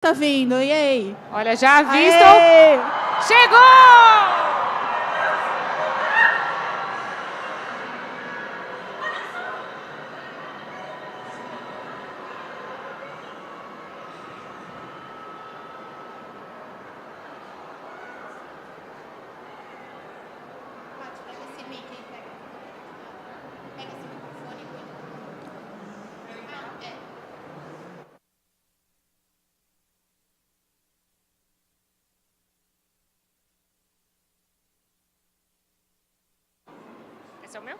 Tá vindo, e aí? Olha, já avistam. Aê! Chegou! Esse é o meu?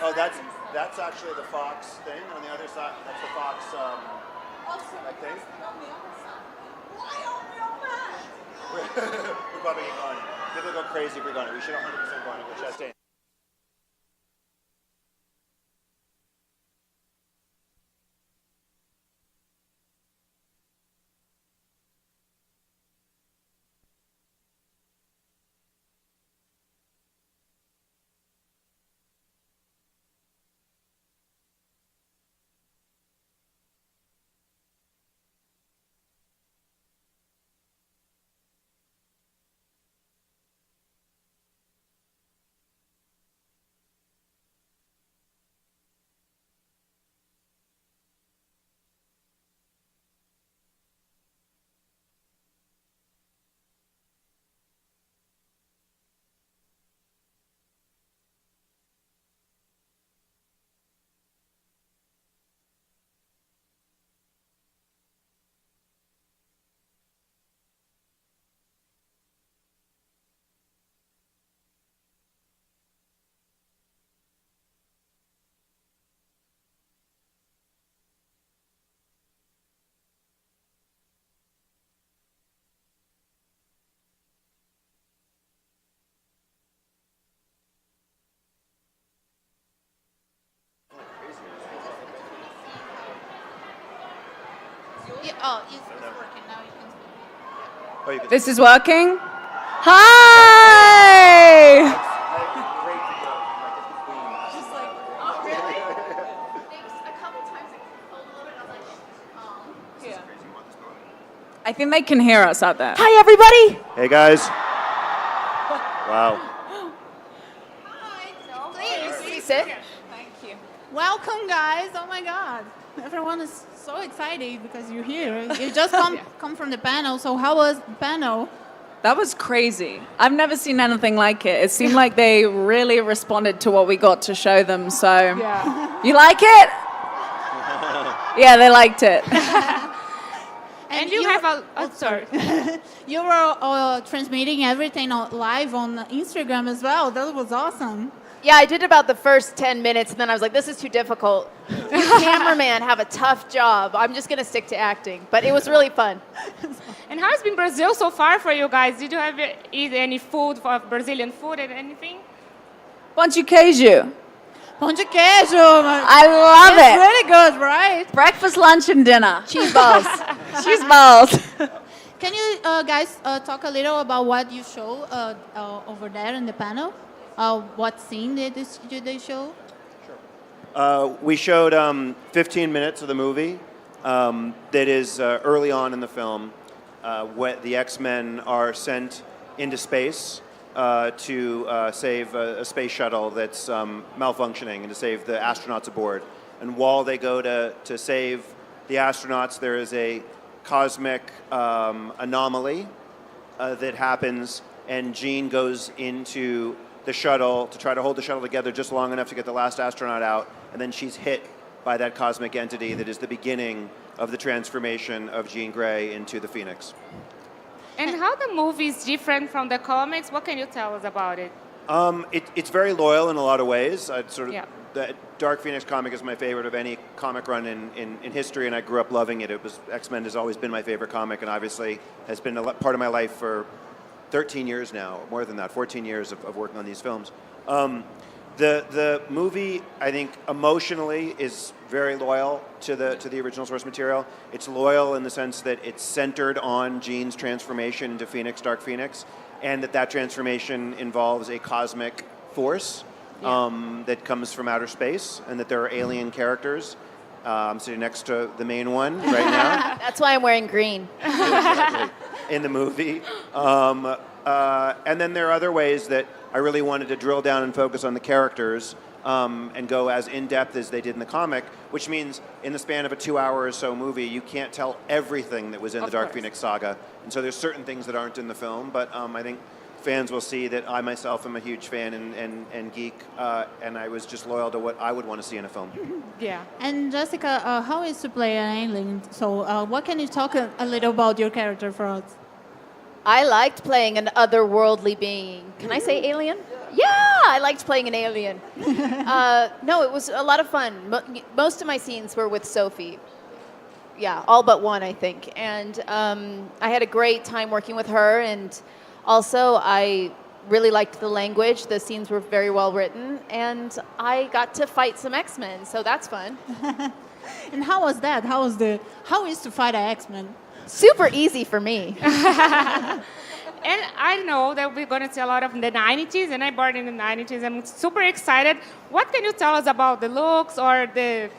Oh, that's actually the Fox thing on the other side. That's the Fox that thing. Why are we on that? We're probably going. People go crazy if we're going. We should 100% go on with Chastain. Yeah, oh, it's working now. You can speak. Oh, you can. This is working. Hi! Great to go. Like it's the queen. Just like, oh, really? Thanks. A couple times I pulled a little bit. I was like, oh. This is crazy. You want this going? I think they can hear us out there. Hi, everybody. Hey guys. Wow. Please sit. Welcome, guys. Oh my God. Everyone is so excited because you're here. You just come from the panel. So how was the panel? That was crazy. I've never seen anything like it. It seemed like they really responded to what we got to show them. So, you like it? Yeah, they liked it. And you have a... Oh, sorry. You were transmitting everything live on Instagram as well. That was awesome. Yeah, I did about the first 10 minutes, and then I was like, this is too difficult. You cameraman have a tough job. I'm just going to stick to acting. But it was really fun. And how has been Brazil so far for you guys? Did you have eat any food, Brazilian food and anything? Pão de queijo. Pão de queijo. I love It's it. really good, right? Breakfast, lunch, and dinner. Cheese balls. Cheese balls. Can you guys talk a little about what you show over there in the panel? What scene did they show? We showed 15 minutes of the movie that is early on in the film. When the XMen are sent into space to save a space shuttle that's malfunctioning and to save the astronauts aboard. And while they go to save the astronauts, there is a cosmic anomaly that happens, and Jean goes into the shuttle to try to hold the shuttle together just long enough to get the last astronaut out, and then she's hit by that cosmic entity that is the beginning of the transformation of Jean Grey into the Phoenix. And how the movie is different from the comics? What can you tell us about it? It's very loyal in a lot of ways. The Dark Phoenix comic is my favorite of any comic run in history, and I grew up loving it. X-Men has always been my favorite comic, and obviously has been a part of my life for 13 years now, more than that, 14 years of working on these films. The movie, I think, emotionally is very loyal to the original source material. It's loyal in the sense that it's centered on Jean's transformation into Phoenix, Dark Phoenix, and that transformation involves a cosmic force that comes from outer space, and that there are alien characters. I'm sitting next to the main one right now. That's why I'm wearing green. Exactly. In the movie. And then there are other ways that I really wanted to drill down and focus on the characters and go as in-depth as they did in the comic, which means in the span of a 2-hour or so movie, you can't tell everything that was in the Dark Phoenix saga. And so there's certain things that aren't in the film, but I think fans will see that I myself am a huge fan and geek, and I was just loyal to what I would want to see in a film. Yeah. And Jessica, how is to play an alien? So what can you talk a little about your character for us? I liked playing an otherworldly being. Can I say alien? Yeah, I liked playing an alien. No, it was a lot of fun. Most of my scenes were with Sophie. Yeah, all but one, I think. And I had a great time working with her, and also I really liked the language. The scenes were very well written, and I got to fight some X-Men, so that's fun. And how was that? How is to fight an X-Men? Super easy for me. And I know that we're going to see a lot of the 90s, and I born in the 90s. I'm super excited. What can you tell us about the looks or the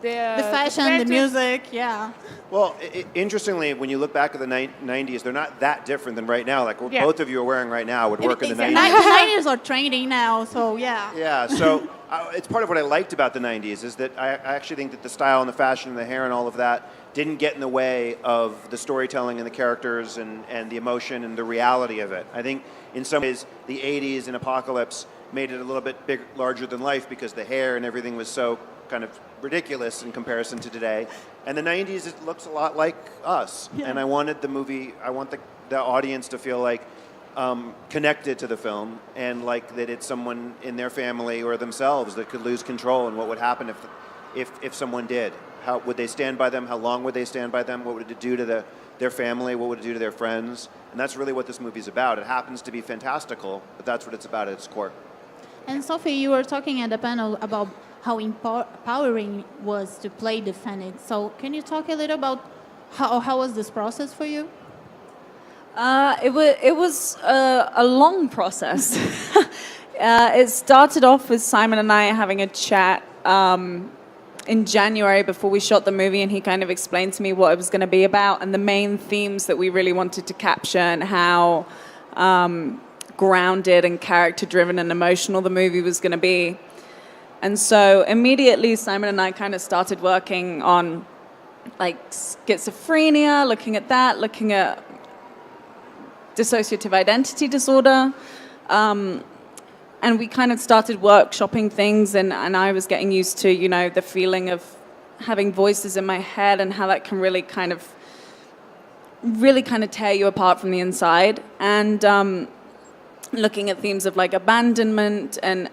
fashion, the music, yeah. Well, interestingly, when you look back at the 90s, they're not that different than right now. Like what both of you are wearing right now would work in the 90s. The 90s are trending now, so yeah. Yeah, so it's part of what I liked about the 90s is that I actually think that the style and the fashion and the hair and all of that didn't get in the way of the storytelling and the characters and the emotion and the reality of it. I think in some ways the 80s and Apocalypse made it a little bit larger than life because the hair and everything was so kind of ridiculous in comparison to today. And the 90s, it looks a lot like us. Yeah. And I wanted the movie, I want the audience to feel like connected to the film and like that it's someone in their family or themselves that could lose control, and what would happen if someone did. How would they stand by them? How long would they stand by them? What would it do to their family? What would it do to their friends? And that's really what this movie's about. It happens to be fantastical, but that's what it's about at its core. And Sophie, you were talking at the panel about how empowering was to play the Phoenix. So can you talk a little about how was this process for you? It was a long process. It started off with Simon and I having a chat in January before we shot the movie, and he kind of explained to me what it was going to be about and the main themes that we really wanted to capture and how grounded and character-driven and emotional the movie was going to be. And so immediately Simon and I kind of started working on like schizophrenia, looking at that, looking at dissociative identity disorder. And we kind of started workshopping things, and I was getting used to, you know, the feeling of having voices in my head and how that can really kind of tear you apart from the inside. And looking at themes of like abandonment and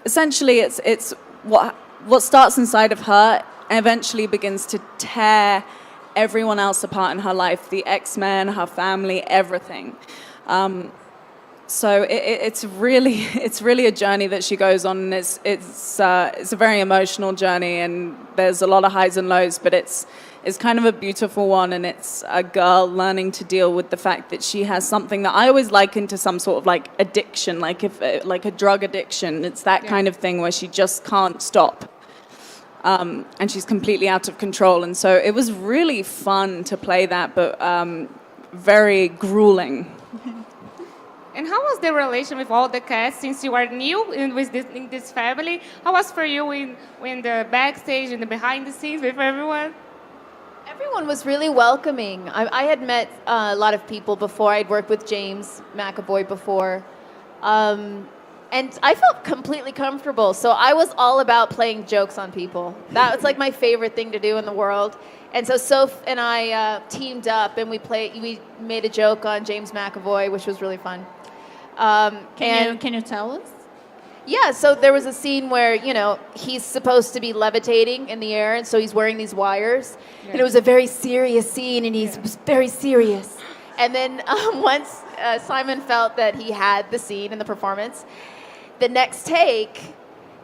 essentially it's what starts inside of her eventually begins to tear everyone else apart in her life, the XMen, her family, everything. So it's really a journey that she goes on, and it's a very emotional journey, and there's a lot of highs and lows, but it's kind of a beautiful one, and it's a girl learning to deal with the fact that she has something that I always liken to some sort of like addiction, like a drug addiction. It's that kind of thing where she just can't stop. And she's completely out of control, and so it was really fun to play that, but very grueling. And how was the relation with all the cast since you are new in this family? How was for you in the backstage and the behind the scenes with everyone? Everyone was really welcoming. I had met a lot of people before. I'd worked with James McAvoy before. And I felt completely comfortable. So I was all about playing jokes on people. That was like my favorite thing to do in the world. And so Soph and I teamed up, and we made a joke on James McAvoy, which was really fun. Can you tell us? Yeah, so there was a scene where, you know, he's supposed to be levitating in the air, and so he's wearing these wires. Yeah. And it was a very serious scene, and he was very serious. And then once Simon felt that he had the scene and the performance, the next take,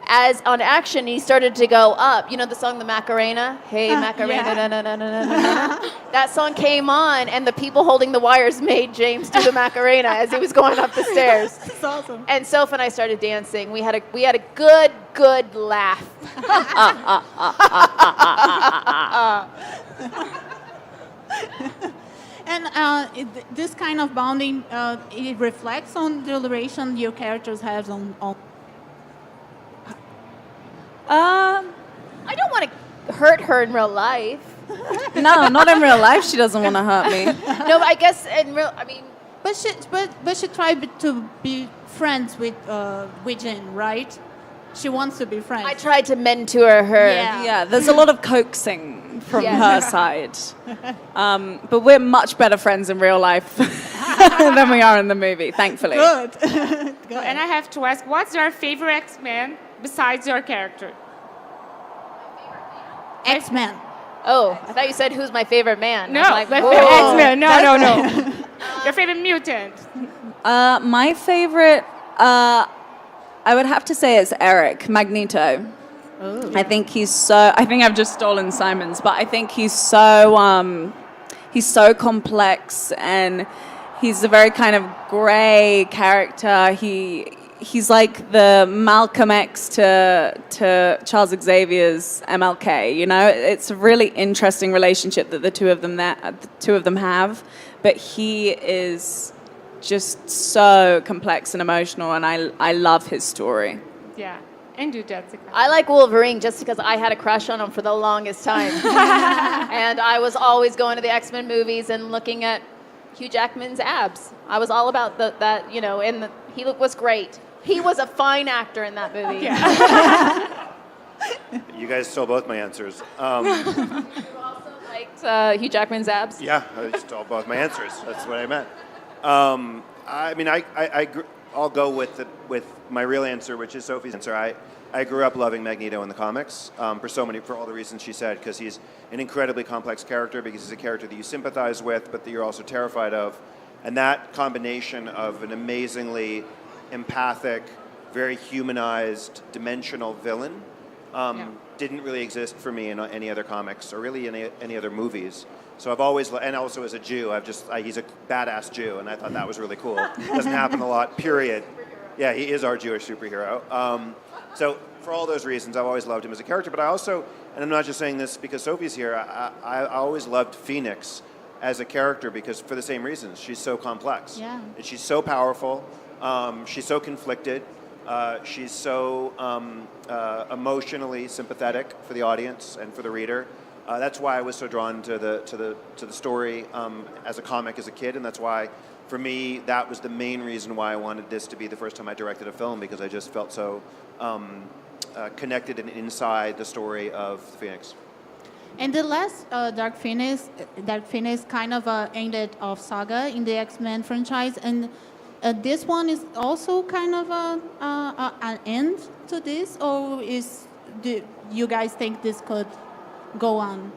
as on action, he started to go up. You know the song, the Macarena? Hey, Macarena, na na na na na na. That song came on, and the people holding the wires made James do the Macarena as he was going up the stairs. That's awesome. And Soph and I started dancing. We had a good laugh. And this kind of bonding, it reflects on the relation your characters have on. I don't want to hurt her in real life. No, not in real life. She doesn't want to hurt me. No, but I guess in real, I mean. But she tried to be friends with Jin, right? She wants to be friends. I tried to mentor her. Yeah, there's a lot of coaxing from her side. But we're much better friends in real life than we are in the movie, thankfully. Good. And I have to ask, what's your favorite X-Men besides your character? X-Men. Oh, I thought you said who's my favorite man. No, like, my favorite X-Men. No. Your favorite mutant. My favorite, I would have to say it's Eric, Magneto. Oh. I think I've just stolen Simon's, but I think he's so complex, and he's a very kind of gray character. He's like the Malcolm X to Charles Xavier's MLK. You know, it's a really interesting relationship that the two of them have. But he is just so complex and emotional, and I love his story. Yeah, and you, Jessica. I like Wolverine just because I had a crush on him for the longest time. And I was always going to the X-Men movies and looking at Hugh Jackman's abs. I was all about that, you know, and he was great. He was a fine actor in that movie. Yeah. You guys stole both my answers. You also liked Hugh Jackman's abs? Yeah, I stole both my answers. That's what I meant. I mean, I'll go with my real answer, which is Sophie's answer. I grew up loving Magneto in the comics for all the reasons she said, because he's an incredibly complex character, because he's a character that you sympathize with, but that you're also terrified of. And that combination of an amazingly empathic, very humanized, dimensional villain didn't really exist for me in any other comics or really any other movies. So I've always, and also as a Jew, he's a badass Jew, and I thought that was really cool. Doesn't happen a lot, period. Yeah, he is our Jewish superhero. So for all those reasons, I've always loved him as a character. But I also, and I'm not just saying this because Sophie's here, I always loved Phoenix as a character because for the same reasons. She's so complex. Yeah. And she's so powerful. She's so conflicted. She's so emotionally sympathetic for the audience and for the reader. That's why I was so drawn to the story as a comic as a kid, and that's why, for me, that was the main reason why I wanted this to be the first time I directed a film, because I just felt so connected and inside the story of Phoenix. And the last Dark Phoenix kind of ended of saga in the X-Men franchise, and this one is also kind of an end to this, or do you guys think this could go on?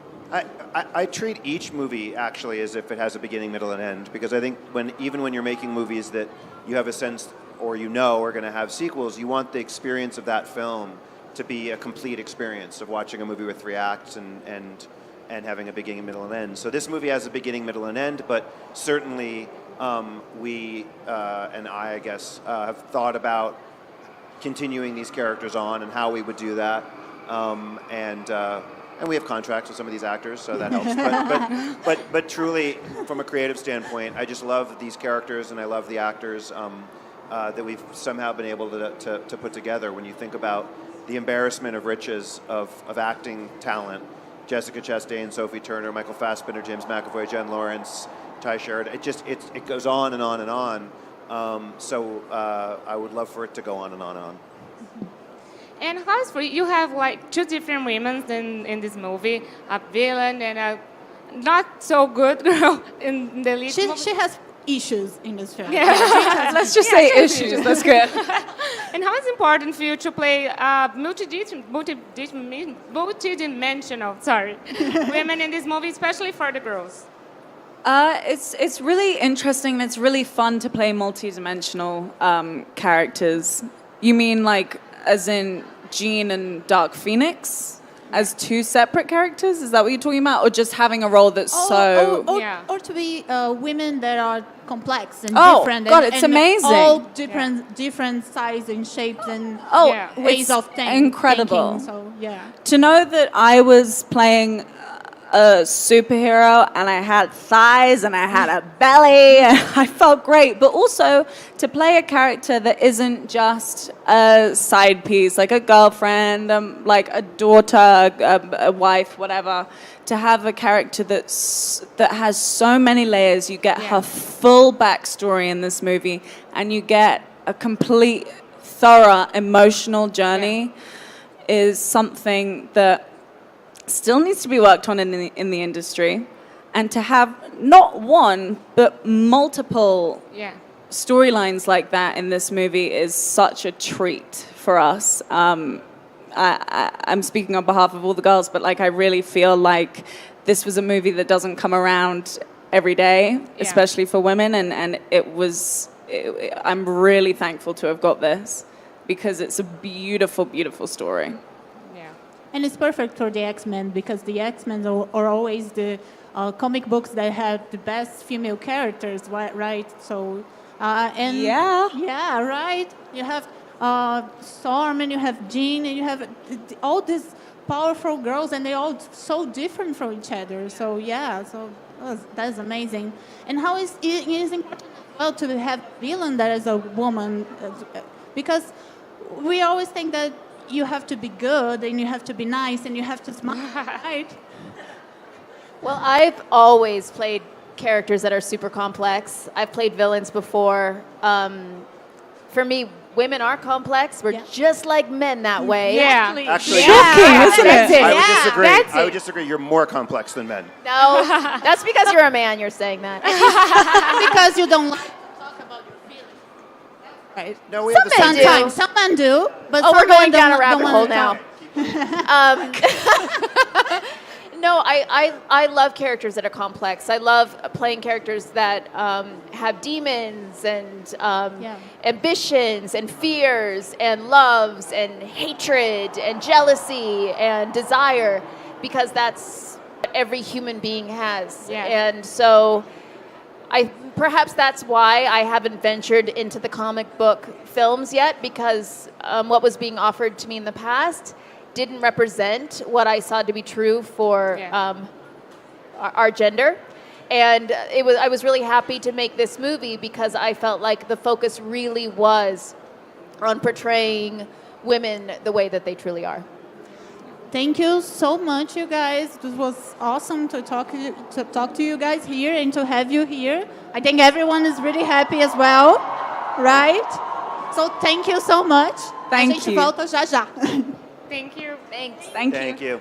I treat each movie actually as if it has a beginning, middle, and end, because I think even when you're making movies that you have a sense or are going to have sequels, you want the experience of that film to be a complete experience of watching a movie with 3 acts and having a beginning, middle, and end. So this movie has a beginning, middle, and end, but certainly we and I guess, have thought about continuing these characters on and how we would do that. And we have contracts with some of these actors, so that helps. But truly, from a creative standpoint, I just love these characters and I love the actors that we've somehow been able to put together. When you think about the embarrassment of riches of acting talent, Jessica Chastain, Sophie Turner, Michael Fassbender, James McAvoy, Jen Lawrence, Ty Sheridan, it goes on and on and on. So I would love for it to go on and on and on. And how's for you? You have like 2 different women in this movie, a villain and a not so good girl in the lead. She has issues in this film. Yeah. Let's just say issues. That's good. And how is it important for you to play multi-dimensional women in this movie, especially for the girls? It's really interesting and it's really fun to play multi-dimensional characters. You mean like as in Jean and Dark Phoenix as 2 separate characters? Is that what you're talking about? Or just having a role that's or to be women that are complex and Oh, different. God, and, it's and amazing. All different sizes and shapes and ways it's of incredible. thinking. So, yeah. To know that I was playing a superhero and I had thighs and I had a belly and I felt great, but also to play a character that isn't just a side piece, like a girlfriend, like a daughter, a wife, whatever, to have a character that has so many layers. You get her full backstory in this movie and you get a complete, thorough, emotional journey is something that still needs to be worked on in the industry, and to have not one but multiple storylines like that in this movie is such a treat for us. I'm speaking on behalf of all the girls, but like I really feel like this was a movie that doesn't come around every day, especially for women, and I'm really thankful to have got this because it's a beautiful, beautiful story. And it's perfect for the X-Men because the X-Men are always the comic books that have the best female characters, right? So, right. You have Storm and you have Jean and you have all these powerful girls and they're all so different from each other. So that's amazing. And how it is important as well to have a villain that is a woman, because we always think that you have to be good and you have to be nice and you have to smile, right? Well, I've always played characters that are super complex. I've played villains before. For me, women are complex. We're just like men that way. Yeah. Actually, Shocking, isn't it? I would disagree. That's I it. would disagree. You're more complex than men. No, that's because you're a man. You're saying that. Because you don't like to talk about your feelings. Right. No, we have the Some same. men do. Some men do, but Oh, some we're going men down a don't rabbit wanna hole talk. now. No, I love characters that are complex. I love playing characters that have demons and ambitions and fears and loves and hatred and jealousy and desire, because that's what every human being has. Yeah. And so perhaps that's why I haven't ventured into the comic book films yet, because what was being offered to me in the past didn't represent what I saw to be true for our gender. And I was really happy to make this movie because I felt like the focus really was on portraying women the way that they truly are. Thank you so much, you guys. This was awesome to talk to you guys here and to have you here. I think everyone is really happy as well, right? So thank you so much. Thank A gente you. volta já já. Thank you. Thanks. Thank you. Thank you.